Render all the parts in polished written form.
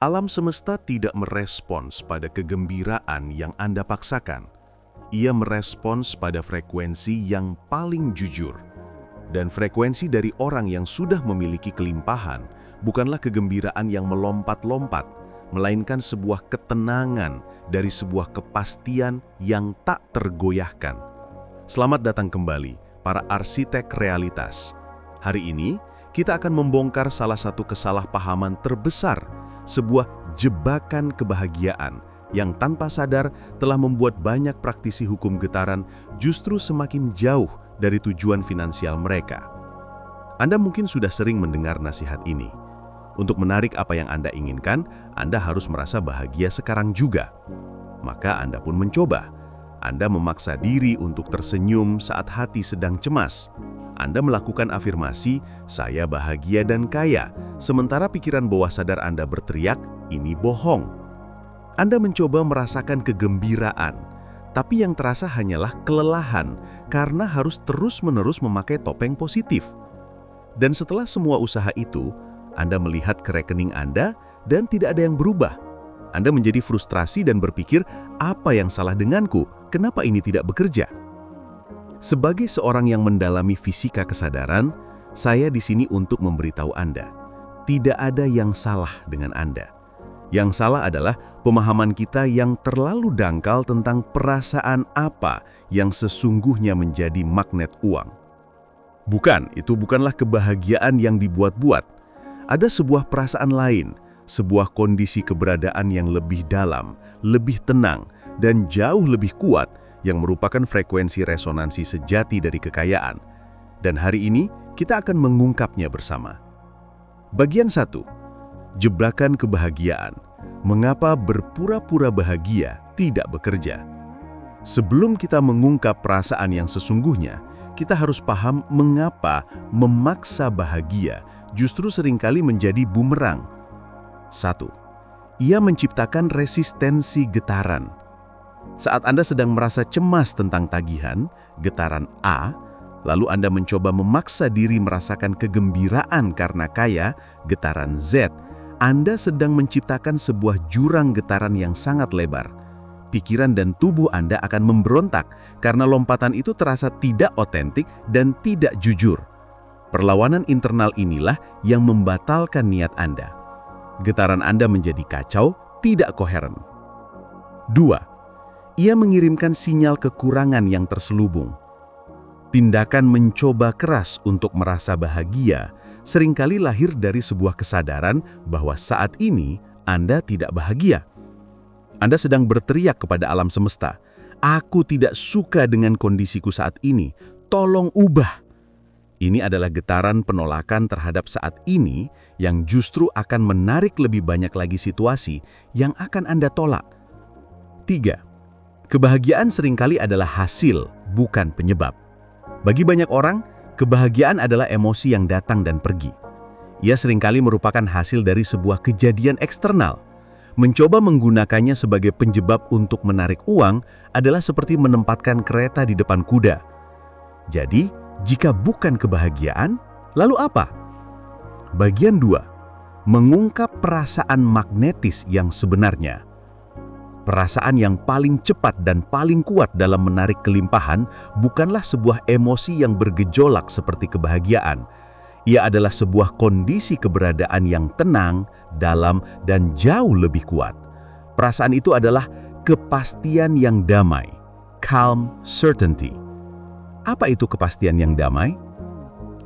Alam semesta tidak merespons pada kegembiraan yang Anda paksakan. Ia merespons pada frekuensi yang paling jujur. Dan frekuensi dari orang yang sudah memiliki kelimpahan bukanlah kegembiraan yang melompat-lompat, melainkan sebuah ketenangan dari sebuah kepastian yang tak tergoyahkan. Selamat datang kembali, para arsitek realitas. Hari ini, kita akan membongkar salah satu kesalahpahaman terbesar, sebuah jebakan kebahagiaan yang tanpa sadar telah membuat banyak praktisi hukum getaran justru semakin jauh dari tujuan finansial mereka. Anda mungkin sudah sering mendengar nasihat ini. Untuk menarik apa yang Anda inginkan, Anda harus merasa bahagia sekarang juga. Maka Anda pun mencoba. Anda memaksa diri untuk tersenyum saat hati sedang cemas. Anda melakukan afirmasi, "Saya bahagia dan kaya," sementara pikiran bawah sadar Anda berteriak, "Ini bohong." Anda mencoba merasakan kegembiraan, tapi yang terasa hanyalah kelelahan karena harus terus-menerus memakai topeng positif. Dan setelah semua usaha itu, Anda melihat ke rekening Anda dan tidak ada yang berubah. Anda menjadi frustrasi dan berpikir, apa yang salah denganku? Kenapa ini tidak bekerja? Sebagai seorang yang mendalami fisika kesadaran, saya di sini untuk memberitahu Anda, tidak ada yang salah dengan Anda. Yang salah adalah pemahaman kita yang terlalu dangkal tentang perasaan apa yang sesungguhnya menjadi magnet uang. Bukan, itu bukanlah kebahagiaan yang dibuat-buat. Ada sebuah perasaan lain, sebuah kondisi keberadaan yang lebih dalam, lebih tenang, dan jauh lebih kuat yang merupakan frekuensi resonansi sejati dari kekayaan. Dan hari ini, kita akan mengungkapnya bersama. Bagian 1. Jebakan kebahagiaan. Mengapa berpura-pura bahagia tidak bekerja? Sebelum kita mengungkap perasaan yang sesungguhnya, kita harus paham mengapa memaksa bahagia justru seringkali menjadi bumerang. 1. Ia menciptakan resistensi getaran. Saat Anda sedang merasa cemas tentang tagihan, getaran A, lalu Anda mencoba memaksa diri merasakan kegembiraan karena kaya, getaran Z, Anda sedang menciptakan sebuah jurang getaran yang sangat lebar. Pikiran dan tubuh Anda akan memberontak karena lompatan itu terasa tidak otentik dan tidak jujur. Perlawanan internal inilah yang membatalkan niat Anda. Getaran Anda menjadi kacau, tidak koheren. 2. Ia mengirimkan sinyal kekurangan yang terselubung. Tindakan mencoba keras untuk merasa bahagia seringkali lahir dari sebuah kesadaran bahwa saat ini Anda tidak bahagia. Anda sedang berteriak kepada alam semesta, "Aku tidak suka dengan kondisiku saat ini, tolong ubah." Ini adalah getaran penolakan terhadap saat ini yang justru akan menarik lebih banyak lagi situasi yang akan Anda tolak. 3. Kebahagiaan seringkali adalah hasil, bukan penyebab. Bagi banyak orang, kebahagiaan adalah emosi yang datang dan pergi. Ia seringkali merupakan hasil dari sebuah kejadian eksternal. Mencoba menggunakannya sebagai penjebab untuk menarik uang adalah seperti menempatkan kereta di depan kuda. Jadi, jika bukan kebahagiaan, lalu apa? Bagian 2. Mengungkap perasaan magnetis yang sebenarnya. Perasaan yang paling cepat dan paling kuat dalam menarik kelimpahan bukanlah sebuah emosi yang bergejolak seperti kebahagiaan. Ia adalah sebuah kondisi keberadaan yang tenang, dalam, dan jauh lebih kuat. Perasaan itu adalah kepastian yang damai, calm certainty. Apa itu kepastian yang damai?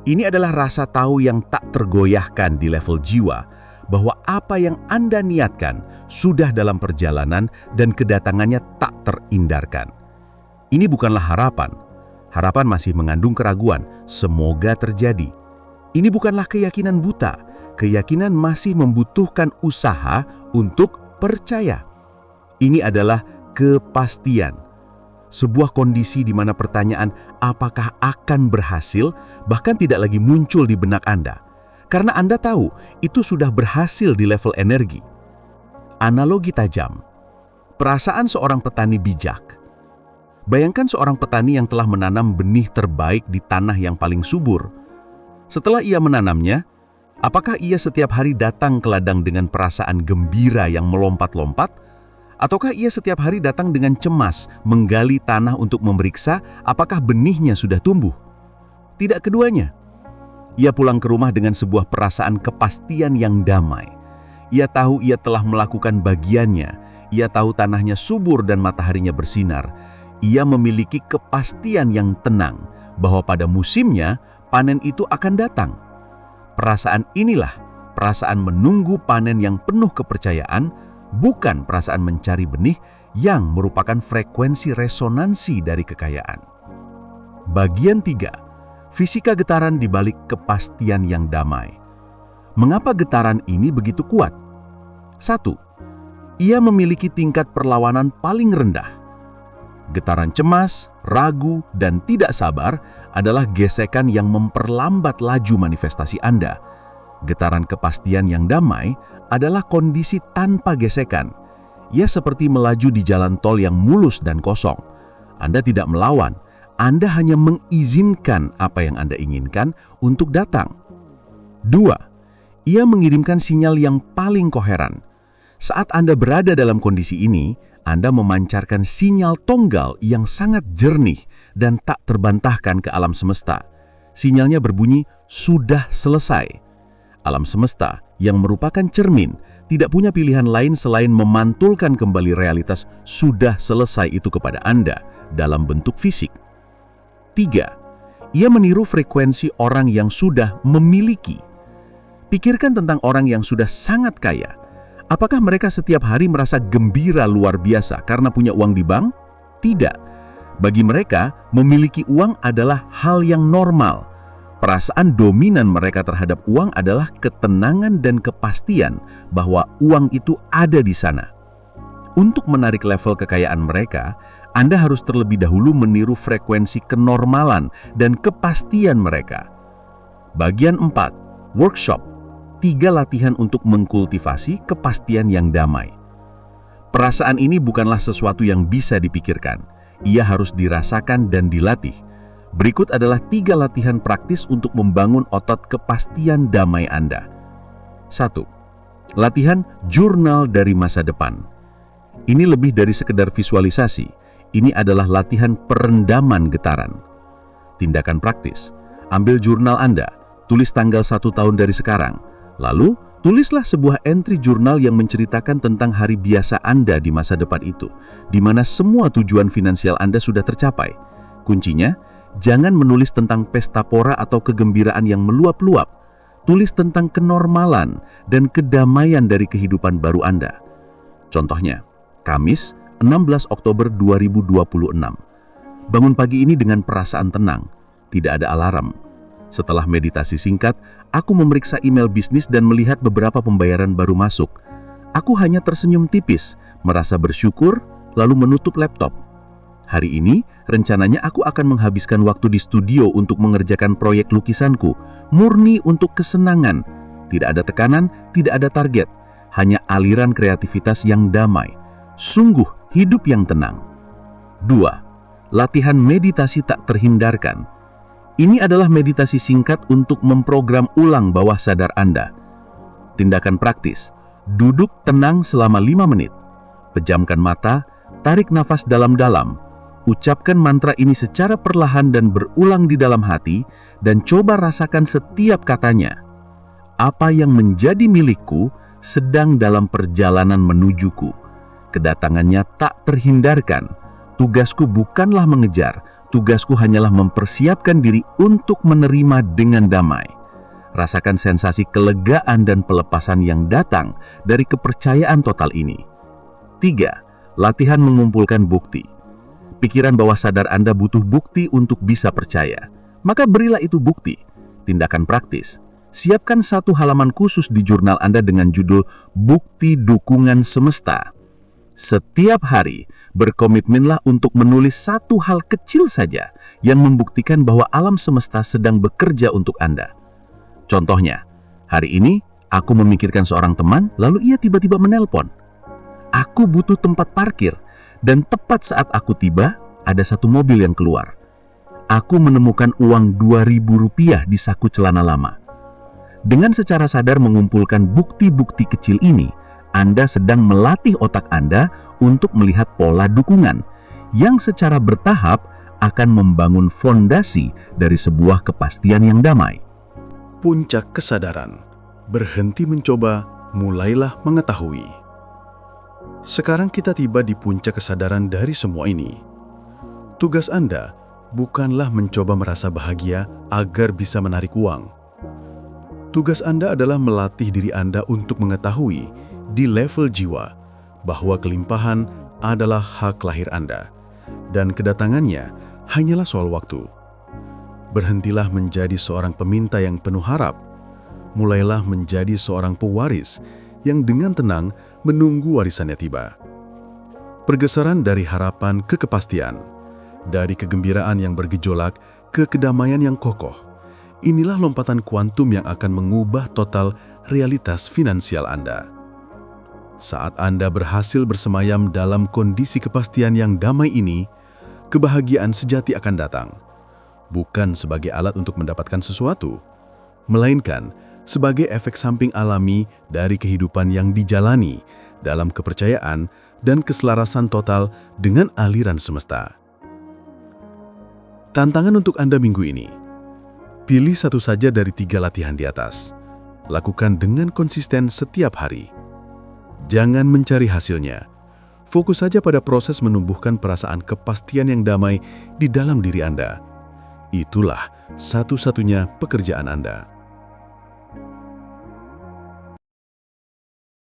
Ini adalah rasa tahu yang tak tergoyahkan di level jiwa, bahwa apa yang Anda niatkan sudah dalam perjalanan dan kedatangannya tak terhindarkan. Ini bukanlah harapan. Harapan masih mengandung keraguan, semoga terjadi. Ini bukanlah keyakinan buta. Keyakinan masih membutuhkan usaha untuk percaya. Ini adalah kepastian. Sebuah kondisi di mana pertanyaan apakah akan berhasil bahkan tidak lagi muncul di benak Anda. Karena Anda tahu itu sudah berhasil di level energi. Analogi tajam. Perasaan seorang petani bijak. Bayangkan seorang petani yang telah menanam benih terbaik di tanah yang paling subur. Setelah ia menanamnya, Apakah ia setiap hari datang ke ladang dengan perasaan gembira yang melompat-lompat? Ataukah ia setiap hari datang dengan cemas, menggali tanah untuk memeriksa apakah benihnya sudah tumbuh? Tidak keduanya. Ia pulang ke rumah dengan sebuah perasaan kepastian yang damai. Ia tahu ia telah melakukan bagiannya. Ia tahu tanahnya subur dan mataharinya bersinar. Ia memiliki kepastian yang tenang bahwa pada musimnya panen itu akan datang. Perasaan inilah perasaan menunggu panen yang penuh kepercayaan, bukan perasaan mencari benih yang merupakan frekuensi resonansi dari kekayaan. Bagian 3. Fisika getaran di balik kepastian yang damai. Mengapa getaran ini begitu kuat? 1. Ia memiliki tingkat perlawanan paling rendah. Getaran cemas, ragu, dan tidak sabar adalah gesekan yang memperlambat laju manifestasi Anda. Getaran kepastian yang damai adalah kondisi tanpa gesekan. Ia seperti melaju di jalan tol yang mulus dan kosong. Anda tidak melawan, Anda hanya mengizinkan apa yang Anda inginkan untuk datang. 2. Ia mengirimkan sinyal yang paling koheren. Saat Anda berada dalam kondisi ini, Anda memancarkan sinyal tonggal yang sangat jernih dan tak terbantahkan ke alam semesta. Sinyalnya berbunyi, sudah selesai. Alam semesta yang merupakan cermin tidak punya pilihan lain selain memantulkan kembali realitas sudah selesai itu kepada Anda dalam bentuk fisik. 3. Ia meniru frekuensi orang yang sudah memiliki. Pikirkan tentang orang yang sudah sangat kaya. Apakah mereka setiap hari merasa gembira luar biasa karena punya uang di bank? Tidak. Bagi mereka, memiliki uang adalah hal yang normal. Perasaan dominan mereka terhadap uang adalah ketenangan dan kepastian bahwa uang itu ada di sana. Untuk menarik level kekayaan mereka, Anda harus terlebih dahulu meniru frekuensi kenormalan dan kepastian mereka. Bagian 4. Workshop. 3 latihan untuk mengkultivasi kepastian yang damai. Perasaan ini bukanlah sesuatu yang bisa dipikirkan. Ia harus dirasakan dan dilatih. Berikut adalah 3 latihan praktis untuk membangun otot kepastian damai Anda. 1. Latihan jurnal dari masa depan. Ini lebih dari sekedar visualisasi. Ini adalah latihan perendaman getaran. Tindakan praktis. Ambil jurnal Anda, tulis tanggal 1 tahun dari sekarang. Lalu, tulislah sebuah entry jurnal yang menceritakan tentang hari biasa Anda di masa depan itu, di mana semua tujuan finansial Anda sudah tercapai. Kuncinya, jangan menulis tentang pesta pora atau kegembiraan yang meluap-luap. Tulis tentang kenormalan dan kedamaian dari kehidupan baru Anda. Contohnya, Kamis, 16 Oktober 2026. Bangun pagi ini dengan perasaan tenang, tidak ada alarm. Setelah meditasi singkat, aku memeriksa email bisnis dan melihat beberapa pembayaran baru masuk. Aku hanya tersenyum tipis, merasa bersyukur, lalu menutup laptop. Hari ini, rencananya aku akan menghabiskan waktu di studio untuk mengerjakan proyek lukisanku, murni untuk kesenangan. Tidak ada tekanan, tidak ada target, hanya aliran kreativitas yang damai. Sungguh hidup yang tenang. 2. Latihan meditasi tak terhindarkan. Ini adalah meditasi singkat untuk memprogram ulang bawah sadar Anda. Tindakan praktis. Duduk tenang selama 5 menit. Pejamkan mata, tarik nafas dalam-dalam. Ucapkan mantra ini secara perlahan dan berulang di dalam hati, dan coba rasakan setiap katanya. Apa yang menjadi milikku sedang dalam perjalanan menujuku. Kedatangannya tak terhindarkan. Tugasku bukanlah mengejar, tugasku hanyalah mempersiapkan diri untuk menerima dengan damai. Rasakan sensasi kelegaan dan pelepasan yang datang dari kepercayaan total ini. 3. Latihan mengumpulkan bukti. Pikiran bawah sadar Anda butuh bukti untuk bisa percaya. Maka berilah itu bukti. Tindakan praktis. Siapkan 1 halaman khusus di jurnal Anda dengan judul Bukti Dukungan Semesta. Setiap hari, berkomitmenlah untuk menulis 1 hal kecil saja yang membuktikan bahwa alam semesta sedang bekerja untuk Anda. Contohnya, hari ini aku memikirkan seorang teman, lalu ia tiba-tiba menelpon. Aku butuh tempat parkir, dan tepat saat aku tiba, ada 1 mobil yang keluar. Aku menemukan uang Rp2.000 di saku celana lama. Dengan secara sadar mengumpulkan bukti-bukti kecil ini, Anda sedang melatih otak Anda untuk melihat pola dukungan yang secara bertahap akan membangun fondasi dari sebuah kepastian yang damai. Puncak kesadaran. Berhenti mencoba, mulailah mengetahui. Sekarang kita tiba di puncak kesadaran dari semua ini. Tugas Anda bukanlah mencoba merasa bahagia agar bisa menarik uang. Tugas Anda adalah melatih diri Anda untuk mengetahui di level jiwa bahwa kelimpahan adalah hak lahir Anda, dan kedatangannya hanyalah soal waktu. Berhentilah menjadi seorang peminta yang penuh harap. Mulailah menjadi seorang pewaris yang dengan tenang menunggu warisannya tiba. Pergeseran dari harapan ke kepastian, dari kegembiraan yang bergejolak ke kedamaian yang kokoh. Inilah lompatan kuantum yang akan mengubah total realitas finansial Anda. Saat Anda berhasil bersemayam dalam kondisi kepastian yang damai ini, kebahagiaan sejati akan datang. Bukan sebagai alat untuk mendapatkan sesuatu, melainkan sebagai efek samping alami dari kehidupan yang dijalani dalam kepercayaan dan keselarasan total dengan aliran semesta. Tantangan untuk Anda minggu ini: pilih satu saja dari 3 latihan di atas. Lakukan dengan konsisten setiap hari. Jangan mencari hasilnya. Fokus saja pada proses menumbuhkan perasaan kepastian yang damai di dalam diri Anda. Itulah satu-satunya pekerjaan Anda.